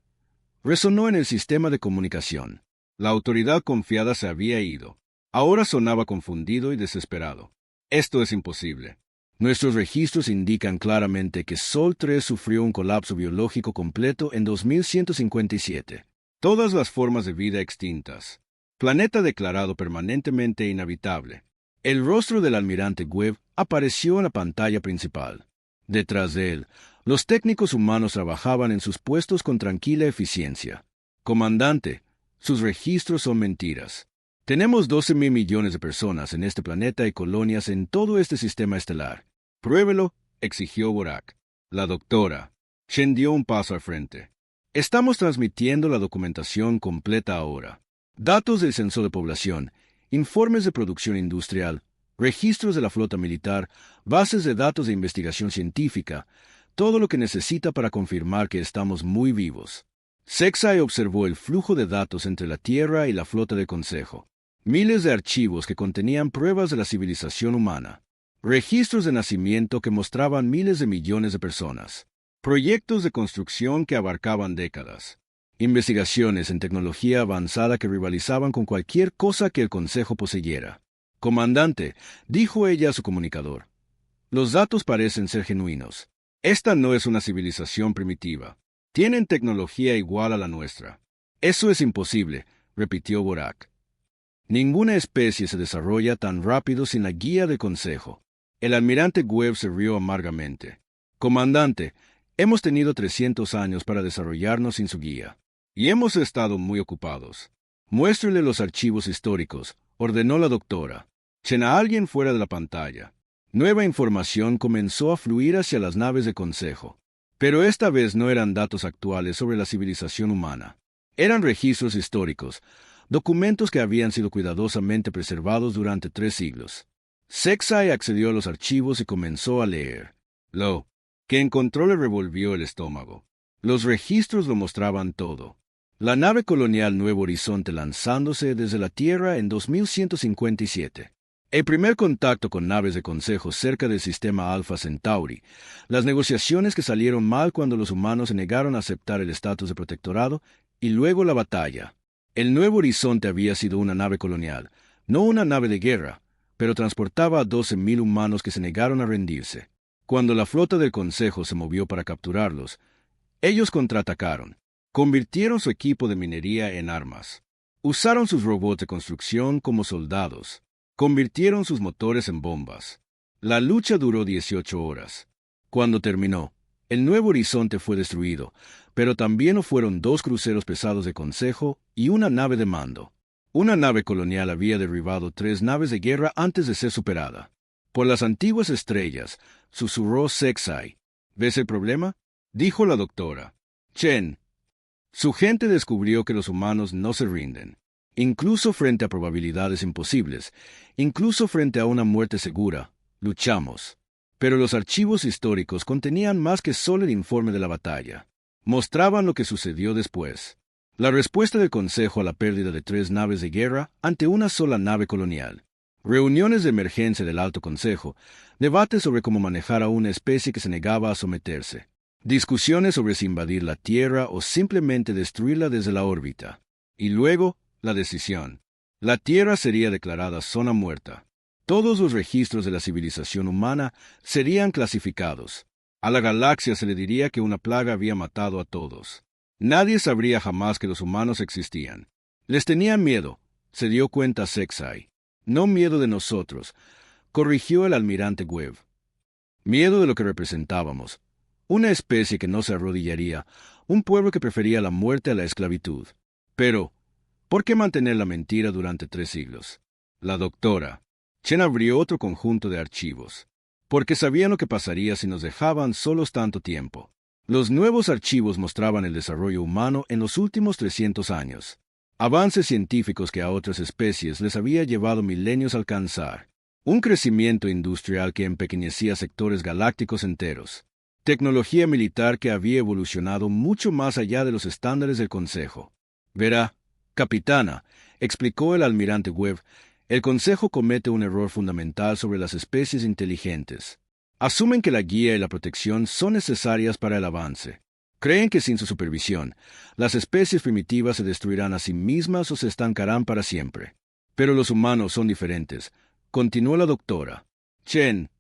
resonó en el sistema de comunicación. La autoridad confiada se había ido. Ahora sonaba confundido y desesperado. Esto es imposible. Nuestros registros indican claramente que Sol 3 sufrió un colapso biológico completo en 2157. Todas las formas de vida extintas. Planeta declarado permanentemente inhabitable. El rostro del almirante Webb apareció en la pantalla principal. Detrás de él, los técnicos humanos trabajaban en sus puestos con tranquila eficiencia. Comandante, sus registros son mentiras. Tenemos 12.000 millones de personas en este planeta y colonias en todo este sistema estelar. Pruébelo, exigió Borak. La doctora Chen dio un paso al frente. Estamos transmitiendo la documentación completa ahora. Datos del censo de población, informes de producción industrial, registros de la flota militar, bases de datos de investigación científica, todo lo que necesita para confirmar que estamos muy vivos. Sexai observó el flujo de datos entre la Tierra y la flota del Consejo. Miles de archivos que contenían pruebas de la civilización humana. Registros de nacimiento que mostraban miles de millones de personas. Proyectos de construcción que abarcaban décadas. Investigaciones en tecnología avanzada que rivalizaban con cualquier cosa que el Consejo poseyera. Comandante, dijo ella a su comunicador, los datos parecen ser genuinos. Esta no es una civilización primitiva. Tienen tecnología igual a la nuestra. Eso es imposible, repitió Borak. Ninguna especie se desarrolla tan rápido sin la guía del Consejo. El almirante Webb se rió amargamente. Comandante, hemos tenido 300 años para desarrollarnos sin su guía. Y hemos estado muy ocupados. Muéstrele los archivos históricos, ordenó la doctora. Chen a alguien fuera de la pantalla. Nueva información comenzó a fluir hacia las naves de Consejo. Pero esta vez no eran datos actuales sobre la civilización humana. Eran registros históricos, documentos que habían sido cuidadosamente preservados durante 3 siglos. Sexai accedió a los archivos y comenzó a leer. Lo que encontró le revolvió el estómago. Los registros lo mostraban todo. La nave colonial Nuevo Horizonte lanzándose desde la Tierra en 2157. El primer contacto con naves de Consejo cerca del sistema Alpha Centauri. Las negociaciones que salieron mal cuando los humanos se negaron a aceptar el estatus de protectorado. Y luego la batalla. El Nuevo Horizonte había sido una nave colonial, no una nave de guerra, pero transportaba a 12.000 humanos que se negaron a rendirse. Cuando la flota del Consejo se movió para capturarlos, ellos contraatacaron. Convirtieron su equipo de minería en armas. Usaron sus robots de construcción como soldados. Convirtieron sus motores en bombas. La lucha duró 18 horas. Cuando terminó, el Nuevo Horizonte fue destruido, pero también lo fueron 2 cruceros pesados de Consejo y una nave de mando. Una nave colonial había derribado 3 naves de guerra antes de ser superada. Por las antiguas estrellas, susurró Sexai. ¿Ves el problema? Dijo la doctora. Chen. Su gente descubrió que los humanos no se rinden. Incluso frente a probabilidades imposibles, incluso frente a una muerte segura, luchamos. Pero los archivos históricos contenían más que solo el informe de la batalla. Mostraban lo que sucedió después. La respuesta del Consejo a la pérdida de 3 naves de guerra ante una sola nave colonial. Reuniones de emergencia del Alto Consejo, debates sobre cómo manejar a una especie que se negaba a someterse. Discusiones sobre si invadir la Tierra o simplemente destruirla desde la órbita. Y luego, la decisión. La Tierra sería declarada zona muerta. Todos los registros de la civilización humana serían clasificados. A la galaxia se le diría que una plaga había matado a todos. Nadie sabría jamás que los humanos existían. Les tenían miedo, se dio cuenta Sexai. No miedo de nosotros, corrigió el almirante Webb. Miedo de lo que representábamos. Una especie que no se arrodillaría, un pueblo que prefería la muerte a la esclavitud. Pero, ¿por qué mantener la mentira durante 3 siglos? La doctora Chen abrió otro conjunto de archivos. Porque sabían lo que pasaría si nos dejaban solos tanto tiempo. Los nuevos archivos mostraban el desarrollo humano en los últimos 300 años. Avances científicos que a otras especies les había llevado milenios alcanzar. Un crecimiento industrial que empequeñecía sectores galácticos enteros. Tecnología militar que había evolucionado mucho más allá de los estándares del Consejo. Verá, capitana, explicó el almirante Webb, el Consejo comete un error fundamental sobre las especies inteligentes. Asumen que la guía y la protección son necesarias para el avance. Creen que sin su supervisión, las especies primitivas se destruirán a sí mismas o se estancarán para siempre. Pero los humanos son diferentes, continuó la doctora. Chen,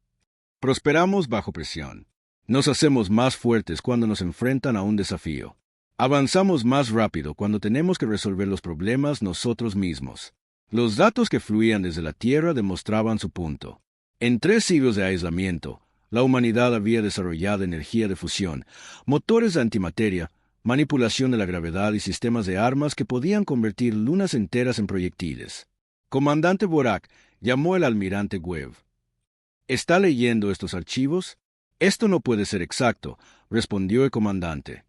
prosperamos bajo presión. Nos hacemos más fuertes cuando nos enfrentan a un desafío. Avanzamos más rápido cuando tenemos que resolver los problemas nosotros mismos. Los datos que fluían desde la Tierra demostraban su punto. En 3 siglos de aislamiento, la humanidad había desarrollado energía de fusión, motores de antimateria, manipulación de la gravedad y sistemas de armas que podían convertir lunas enteras en proyectiles. Comandante Borak, llamó el almirante Webb. ¿Está leyendo estos archivos? Esto no puede ser exacto, respondió el comandante.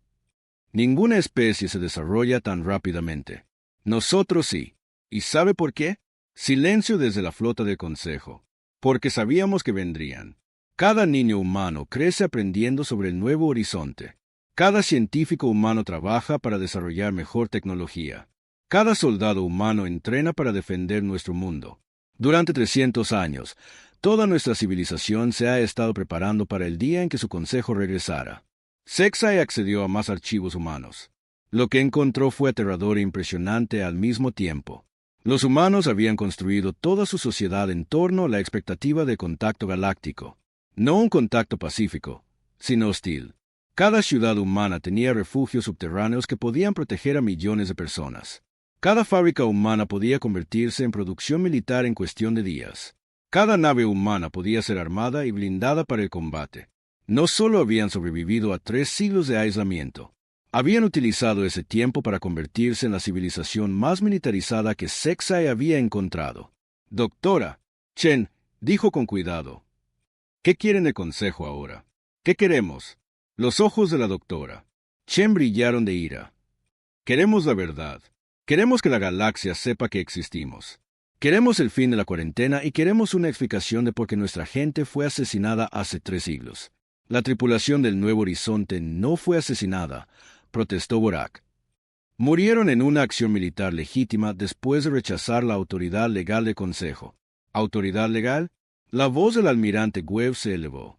Ninguna especie se desarrolla tan rápidamente. Nosotros sí. ¿Y sabe por qué? Silencio desde la flota del Consejo. Porque sabíamos que vendrían. Cada niño humano crece aprendiendo sobre el nuevo horizonte. Cada científico humano trabaja para desarrollar mejor tecnología. Cada soldado humano entrena para defender nuestro mundo. Durante 300 años, toda nuestra civilización se ha estado preparando para el día en que su consejo regresara. Sexay accedió a más archivos humanos. Lo que encontró fue aterrador e impresionante al mismo tiempo. Los humanos habían construido toda su sociedad en torno a la expectativa de contacto galáctico. No un contacto pacífico, sino hostil. Cada ciudad humana tenía refugios subterráneos que podían proteger a millones de personas. Cada fábrica humana podía convertirse en producción militar en cuestión de días. Cada nave humana podía ser armada y blindada para el combate. No solo habían sobrevivido a 3 siglos de aislamiento, habían utilizado ese tiempo para convertirse en la civilización más militarizada que Sexay había encontrado. Doctora, Chen, dijo con cuidado. ¿Qué quieren de consejo ahora? ¿Qué queremos? Los ojos de la doctora Chen brillaron de ira. Queremos la verdad. Queremos que la galaxia sepa que existimos. Queremos el fin de la cuarentena y queremos una explicación de por qué nuestra gente fue asesinada hace 3 siglos. La tripulación del Nuevo Horizonte no fue asesinada, protestó Borak. Murieron en una acción militar legítima después de rechazar la autoridad legal del Consejo. ¿Autoridad legal? La voz del almirante Webb se elevó.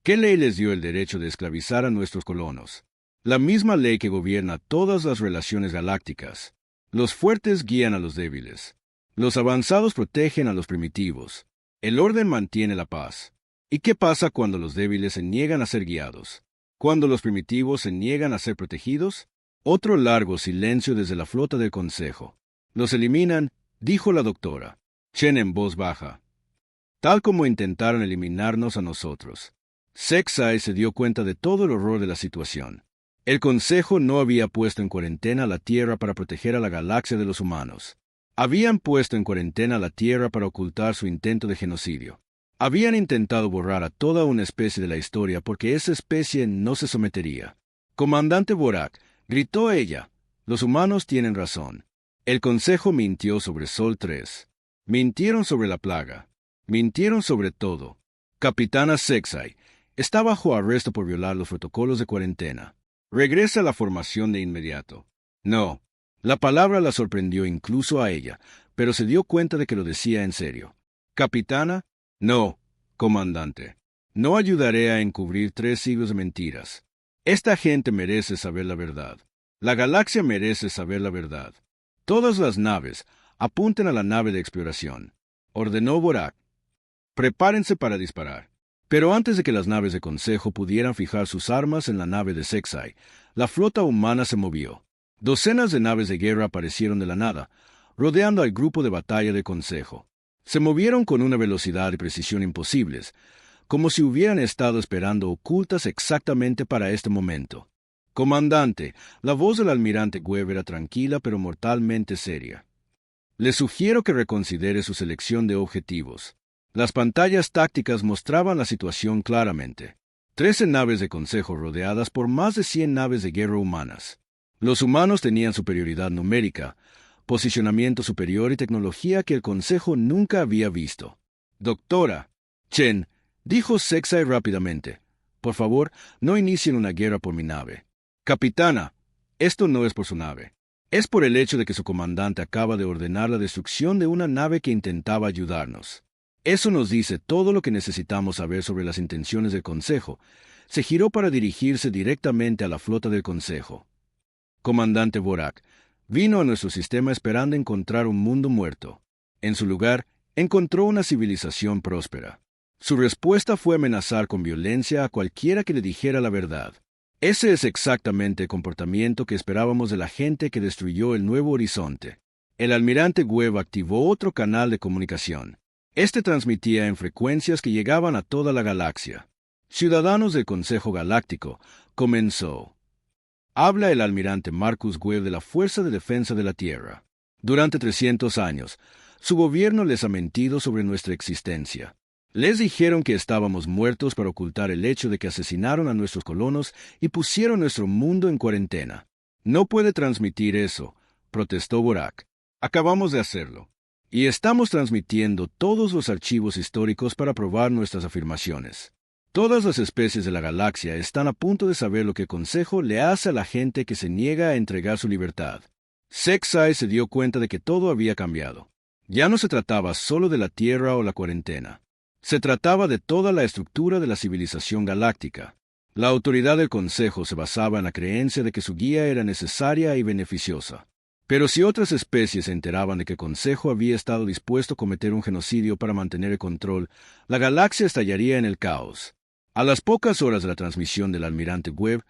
¿Qué ley les dio el derecho de esclavizar a nuestros colonos? La misma ley que gobierna todas las relaciones galácticas. Los fuertes guían a los débiles. Los avanzados protegen a los primitivos. El orden mantiene la paz. ¿Y qué pasa cuando los débiles se niegan a ser guiados? ¿Cuando los primitivos se niegan a ser protegidos? Otro largo silencio desde la flota del Consejo. Los eliminan, dijo la doctora Chen en voz baja. Tal como intentaron eliminarnos a nosotros. Sexay se dio cuenta de todo el horror de la situación. El Consejo no había puesto en cuarentena la Tierra para proteger a la galaxia de los humanos. Habían puesto en cuarentena la Tierra para ocultar su intento de genocidio. Habían intentado borrar a toda una especie de la historia porque esa especie no se sometería. Comandante Borak, gritó ella, los humanos tienen razón. El Consejo mintió sobre Sol 3. Mintieron sobre la plaga. Mintieron sobre todo. Capitana Sexay, está bajo arresto por violar los protocolos de cuarentena. Regresa a la formación de inmediato. No. La palabra la sorprendió incluso a ella, pero se dio cuenta de que lo decía en serio. Capitana, no, comandante. No ayudaré a encubrir 3 siglos de mentiras. Esta gente merece saber la verdad. La galaxia merece saber la verdad. Todas las naves, apunten a la nave de exploración. Ordenó Borak. Prepárense para disparar. Pero antes de que las naves de Consejo pudieran fijar sus armas en la nave de Sexay, la flota humana se movió. Docenas de naves de guerra aparecieron de la nada, rodeando al grupo de batalla de Consejo. Se movieron con una velocidad y precisión imposibles, como si hubieran estado esperando ocultas exactamente para este momento. Comandante, la voz del almirante Webb era tranquila pero mortalmente seria. Le sugiero que reconsidere su selección de objetivos. Las pantallas tácticas mostraban la situación claramente. 13 naves de consejo rodeadas por más de 100 naves de guerra humanas. Los humanos tenían superioridad numérica, posicionamiento superior y tecnología que el consejo nunca había visto. Doctora, Chen, dijo Sexay rápidamente, por favor, no inicien una guerra por mi nave. Capitana, esto no es por su nave. Es por el hecho de que su comandante acaba de ordenar la destrucción de una nave que intentaba ayudarnos. Eso nos dice todo lo que necesitamos saber sobre las intenciones del Consejo. Se giró para dirigirse directamente a la flota del Consejo. Comandante Vorak, vino a nuestro sistema esperando encontrar un mundo muerto. En su lugar, encontró una civilización próspera. Su respuesta fue amenazar con violencia a cualquiera que le dijera la verdad. Ese es exactamente el comportamiento que esperábamos de la gente que destruyó el Nuevo Horizonte. El almirante Webb activó otro canal de comunicación. Este transmitía en frecuencias que llegaban a toda la galaxia. Ciudadanos del Consejo Galáctico, comenzó. Habla el almirante Marcus Webb de la Fuerza de Defensa de la Tierra. Durante 300 años, su gobierno les ha mentido sobre nuestra existencia. Les dijeron que estábamos muertos para ocultar el hecho de que asesinaron a nuestros colonos y pusieron nuestro mundo en cuarentena. No puede transmitir eso, protestó Vorak. Acabamos de hacerlo. Y estamos transmitiendo todos los archivos históricos para probar nuestras afirmaciones. Todas las especies de la galaxia están a punto de saber lo que el Consejo le hace a la gente que se niega a entregar su libertad. Sexay se dio cuenta de que todo había cambiado. Ya no se trataba solo de la Tierra o la cuarentena. Se trataba de toda la estructura de la civilización galáctica. La autoridad del Consejo se basaba en la creencia de que su guía era necesaria y beneficiosa. Pero si otras especies se enteraban de que el Consejo había estado dispuesto a cometer un genocidio para mantener el control, la galaxia estallaría en el caos. A las pocas horas de la transmisión del almirante Webb,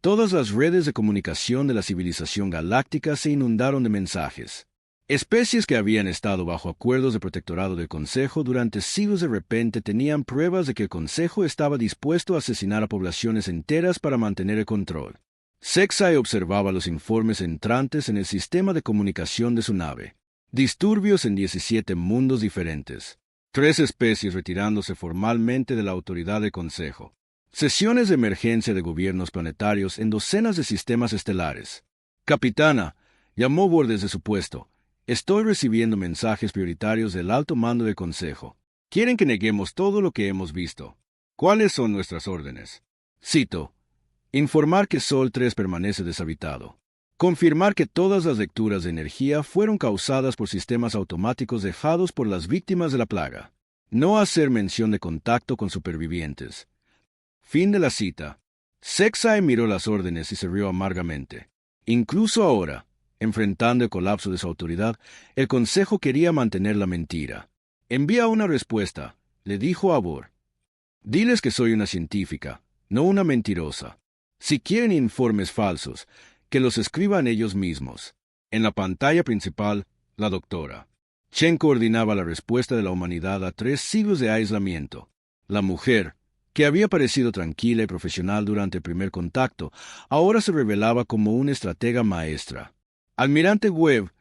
todas las redes de comunicación de la civilización galáctica se inundaron de mensajes. Especies que habían estado bajo acuerdos de protectorado del Consejo durante siglos de repente tenían pruebas de que el Consejo estaba dispuesto a asesinar a poblaciones enteras para mantener el control. Sexay observaba los informes entrantes en el sistema de comunicación de su nave. Disturbios en 17 mundos diferentes. 3 especies retirándose formalmente de la autoridad del Consejo. Sesiones de emergencia de gobiernos planetarios en docenas de sistemas estelares. Capitana, llamó Bor desde su puesto. Estoy recibiendo mensajes prioritarios del alto mando del Consejo. Quieren que neguemos todo lo que hemos visto. ¿Cuáles son nuestras órdenes? Cito. Informar que Sol 3 permanece deshabitado. Confirmar que todas las lecturas de energía fueron causadas por sistemas automáticos dejados por las víctimas de la plaga. No hacer mención de contacto con supervivientes. Fin de la cita. Sexay miró las órdenes y se rió amargamente. Incluso ahora, enfrentando el colapso de su autoridad, el Consejo quería mantener la mentira. Envía una respuesta, le dijo a Bor. Diles que soy una científica, no una mentirosa. Si quieren informes falsos, que los escriban ellos mismos. En la pantalla principal, la doctora. Chen coordinaba la respuesta de la humanidad a 3 siglos de aislamiento. La mujer, que había parecido tranquila y profesional durante el primer contacto, ahora se revelaba como una estratega maestra. Almirante Webb,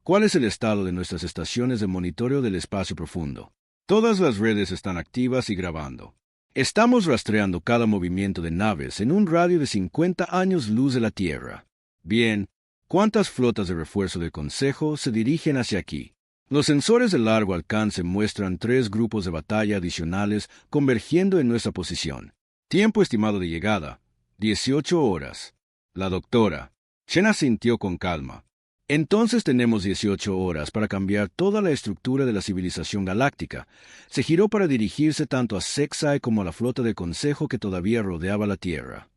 ¿cuál es el estado de nuestras estaciones de monitoreo del espacio profundo? Todas las redes están activas y grabando. Estamos rastreando cada movimiento de naves en un radio de 50 años luz de la Tierra. Bien, ¿cuántas flotas de refuerzo del Consejo se dirigen hacia aquí? Los sensores de largo alcance muestran 3 grupos de batalla adicionales convergiendo en nuestra posición. Tiempo estimado de llegada, 18 horas. La doctora. Chen asintió con calma. Entonces tenemos 18 horas para cambiar toda la estructura de la civilización galáctica. Se giró para dirigirse tanto a Sexay como a la flota del Consejo que todavía rodeaba la Tierra.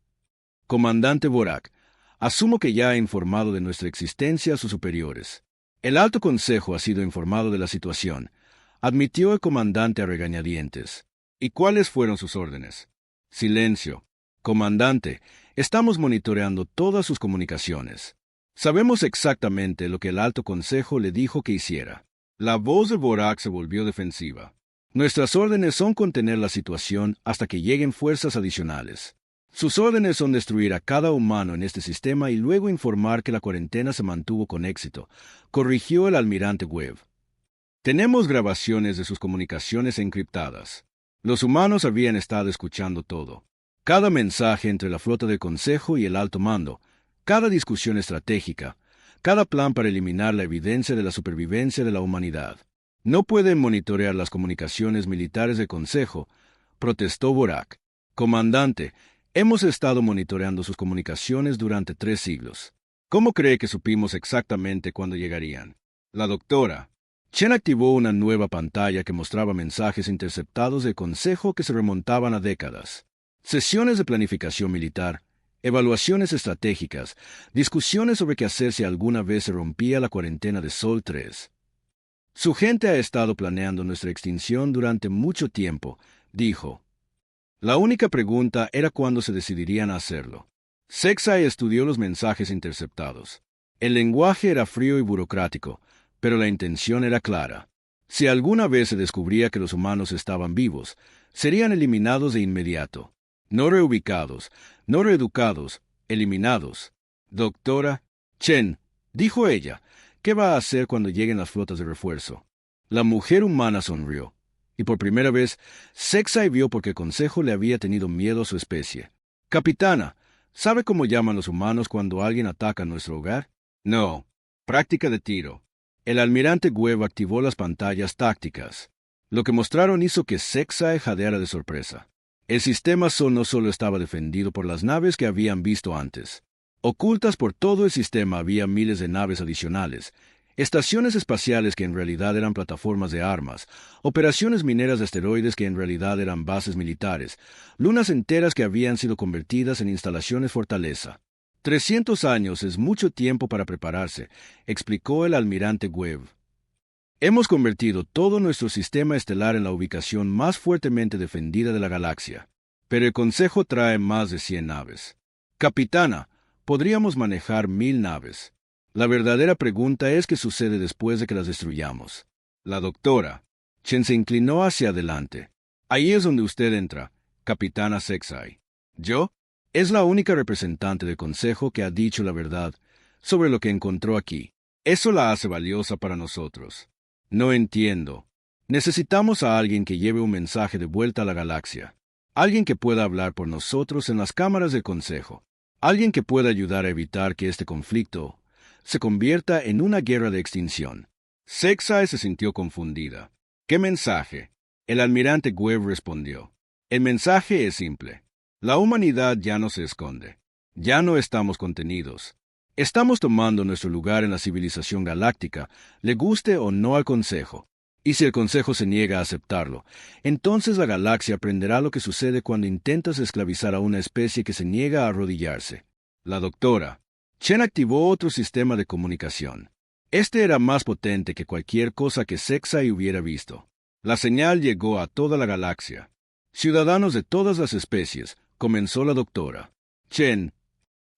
Comandante Vorak, asumo que ya ha informado de nuestra existencia a sus superiores. El Alto Consejo ha sido informado de la situación, admitió el comandante a regañadientes. ¿Y cuáles fueron sus órdenes? Silencio. Comandante, estamos monitoreando todas sus comunicaciones. Sabemos exactamente lo que el Alto Consejo le dijo que hiciera. La voz de Vorak se volvió defensiva. Nuestras órdenes son contener la situación hasta que lleguen fuerzas adicionales. Sus órdenes son destruir a cada humano en este sistema y luego informar que la cuarentena se mantuvo con éxito, corrigió el almirante Webb. Tenemos grabaciones de sus comunicaciones encriptadas. Los humanos habían estado escuchando todo. Cada mensaje entre la flota del Consejo y el alto mando, cada discusión estratégica, cada plan para eliminar la evidencia de la supervivencia de la humanidad. No pueden monitorear las comunicaciones militares del Consejo, protestó Borak. Comandante, hemos estado monitoreando sus comunicaciones durante 3 siglos. ¿Cómo cree que supimos exactamente cuándo llegarían? La doctora. Chen activó una nueva pantalla que mostraba mensajes interceptados del Consejo que se remontaban a décadas. Sesiones de planificación militar, evaluaciones estratégicas, discusiones sobre qué hacer si alguna vez se rompía la cuarentena de Sol 3. Su gente ha estado planeando nuestra extinción durante mucho tiempo, dijo. La única pregunta era cuándo se decidirían a hacerlo. Sexai estudió los mensajes interceptados. El lenguaje era frío y burocrático, pero la intención era clara. Si alguna vez se descubría que los humanos estaban vivos, serían eliminados de inmediato. No reubicados, no reeducados, eliminados. Doctora Chen, dijo ella, ¿qué va a hacer cuando lleguen las flotas de refuerzo? La mujer humana sonrió, y por primera vez, Sexai vio por qué el Consejo le había tenido miedo a su especie. Capitana, ¿sabe cómo llaman los humanos cuando alguien ataca nuestro hogar? No. Práctica de tiro. El almirante Webb activó las pantallas tácticas. Lo que mostraron hizo que Sexai jadeara de sorpresa. El sistema Sol no solo estaba defendido por las naves que habían visto antes. Ocultas por todo el sistema había miles de naves adicionales, estaciones espaciales que en realidad eran plataformas de armas, operaciones mineras de asteroides que en realidad eran bases militares, lunas enteras que habían sido convertidas en instalaciones fortaleza. 300 años es mucho tiempo para prepararse, explicó el almirante Webb. Hemos convertido todo nuestro sistema estelar en la ubicación más fuertemente defendida de la galaxia. Pero el Consejo trae más de 100 naves. Capitana, podríamos manejar 1000 naves. La verdadera pregunta es qué sucede después de que las destruyamos. La doctora Chen se inclinó hacia adelante. Ahí es donde usted entra, Capitana Sexai. ¿Yo? Es la única representante del Consejo que ha dicho la verdad sobre lo que encontró aquí. Eso la hace valiosa para nosotros. No entiendo. Necesitamos a alguien que lleve un mensaje de vuelta a la galaxia. Alguien que pueda hablar por nosotros en las cámaras del Consejo. Alguien que pueda ayudar a evitar que este conflicto se convierta en una guerra de extinción. Sexai se sintió confundida. ¿Qué mensaje? El almirante Webb respondió. El mensaje es simple. La humanidad ya no se esconde. Ya no estamos contenidos. Estamos tomando nuestro lugar en la civilización galáctica, le guste o no al Consejo. Y si el Consejo se niega a aceptarlo, entonces la galaxia aprenderá lo que sucede cuando intentas esclavizar a una especie que se niega a arrodillarse. La doctora Chen activó otro sistema de comunicación. Este era más potente que cualquier cosa que Sexai hubiera visto. La señal llegó a toda la galaxia. Ciudadanos de todas las especies, comenzó la doctora. Chen.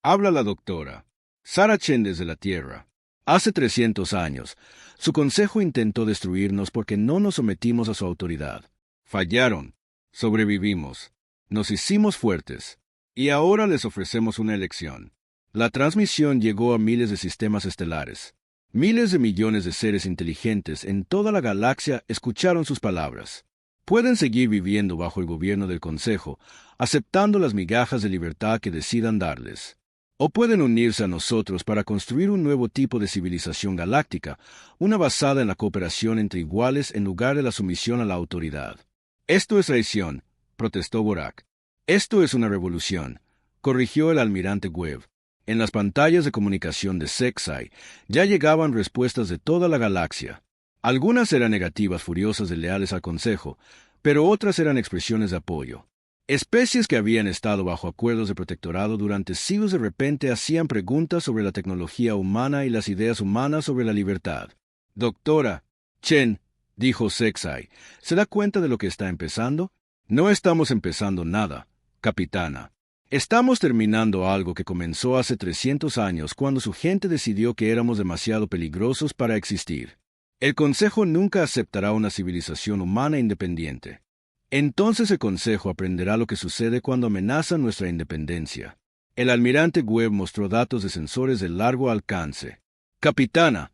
Habla la doctora. Sarah Chen desde la Tierra. Hace 300 años, su consejo intentó destruirnos porque no nos sometimos a su autoridad. Fallaron. Sobrevivimos. Nos hicimos fuertes. Y ahora les ofrecemos una elección. La transmisión llegó a miles de sistemas estelares. Miles de millones de seres inteligentes en toda la galaxia escucharon sus palabras. Pueden seguir viviendo bajo el gobierno del Consejo, aceptando las migajas de libertad que decidan darles. O pueden unirse a nosotros para construir un nuevo tipo de civilización galáctica, una basada en la cooperación entre iguales en lugar de la sumisión a la autoridad. Esto es traición, protestó Borak. Esto es una revolución, corrigió el almirante Webb. En las pantallas de comunicación de Sexai ya llegaban respuestas de toda la galaxia. Algunas eran negativas furiosas de leales al Consejo, pero otras eran expresiones de apoyo. Especies que habían estado bajo acuerdos de protectorado durante siglos de repente hacían preguntas sobre la tecnología humana y las ideas humanas sobre la libertad. Doctora Chen, dijo Sexai, ¿se da cuenta de lo que está empezando? No estamos empezando nada, capitana. Estamos terminando algo que comenzó hace 300 años cuando su gente decidió que éramos demasiado peligrosos para existir. El Consejo nunca aceptará una civilización humana independiente. Entonces el Consejo aprenderá lo que sucede cuando amenazan nuestra independencia. El almirante Webb mostró datos de sensores de largo alcance. Capitana,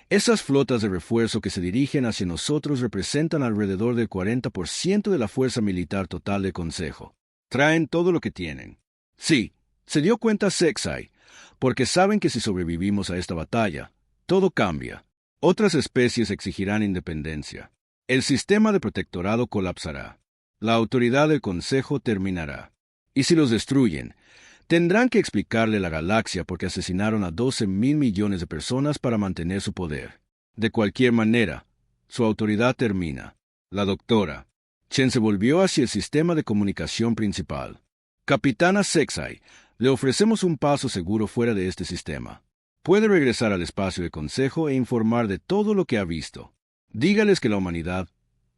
esas flotas de refuerzo que se dirigen hacia nosotros representan alrededor del 40% de la fuerza militar total del Consejo. extraen todo lo que tienen. Sí, se dio cuenta Sexai, porque saben que si sobrevivimos a esta batalla, todo cambia. Otras especies exigirán independencia. El sistema de protectorado colapsará. La autoridad del Consejo terminará. Y si los destruyen, tendrán que explicarle a la galaxia por qué asesinaron a 12.000 millones de personas para mantener su poder. De cualquier manera, su autoridad termina. La doctora Chen se volvió hacia el sistema de comunicación principal. Capitana Sexai, le ofrecemos un paso seguro fuera de este sistema. Puede regresar al espacio de consejo e informar de todo lo que ha visto. Dígales que la humanidad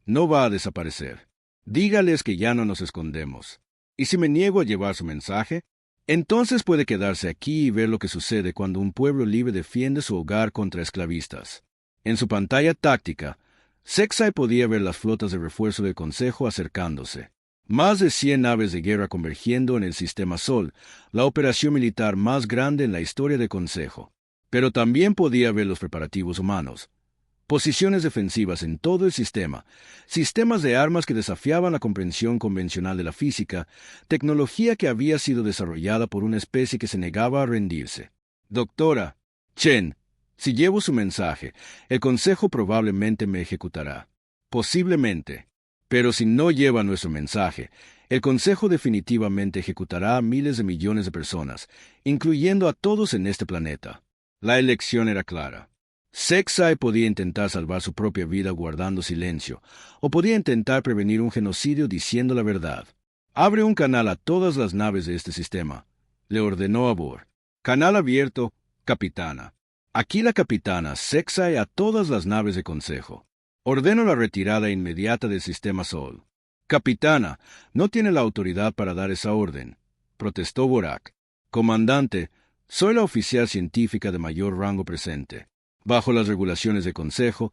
no va a desaparecer. Dígales que ya no nos escondemos. ¿Y si me niego a llevar su mensaje? Entonces puede quedarse aquí y ver lo que sucede cuando un pueblo libre defiende su hogar contra esclavistas. En su pantalla táctica, Sexai podía ver las flotas de refuerzo del Consejo acercándose. Más de 100 naves de guerra convergiendo en el Sistema Sol, la operación militar más grande en la historia del Consejo. Pero también podía ver los preparativos humanos. Posiciones defensivas en todo el sistema, sistemas de armas que desafiaban la comprensión convencional de la física, tecnología que había sido desarrollada por una especie que se negaba a rendirse. Doctora Chen, si llevo su mensaje, el Consejo probablemente me ejecutará. Posiblemente. Pero si no lleva nuestro mensaje, el Consejo definitivamente ejecutará a miles de millones de personas, incluyendo a todos en este planeta. La elección era clara. Sexai podía intentar salvar su propia vida guardando silencio, o podía intentar prevenir un genocidio diciendo la verdad. Abre un canal a todas las naves de este sistema, le ordenó a Bor. Canal abierto, capitana. Aquí la capitana Sexai a todas las naves de consejo. Ordeno la retirada inmediata del Sistema Sol. Capitana, no tiene la autoridad para dar esa orden, protestó Borak. Comandante, soy la oficial científica de mayor rango presente. Bajo las regulaciones del Consejo,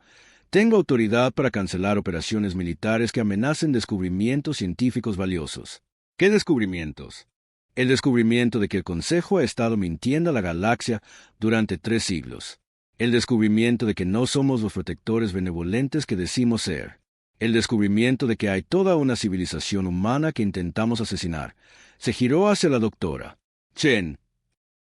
tengo autoridad para cancelar operaciones militares que amenacen descubrimientos científicos valiosos. ¿Qué descubrimientos? El descubrimiento de que el Consejo ha estado mintiendo a la galaxia durante 3 siglos. El descubrimiento de que no somos los protectores benevolentes que decimos ser. El descubrimiento de que hay toda una civilización humana que intentamos asesinar. Se giró hacia la doctora Chen.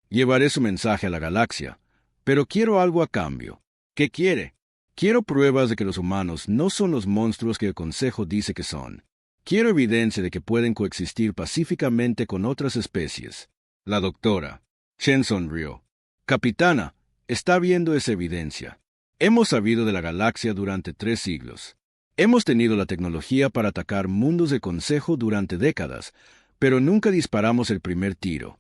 Llevaré su mensaje a la galaxia, pero quiero algo a cambio. ¿Qué quiere? Quiero pruebas de que los humanos no son los monstruos que el Consejo dice que son. Quiero evidencia de que pueden coexistir pacíficamente con otras especies. La doctora Chen sonrió. Capitana, está viendo esa evidencia. Hemos sabido de la galaxia durante 3 siglos. Hemos tenido la tecnología para atacar mundos de consejo durante décadas, pero nunca disparamos el primer tiro.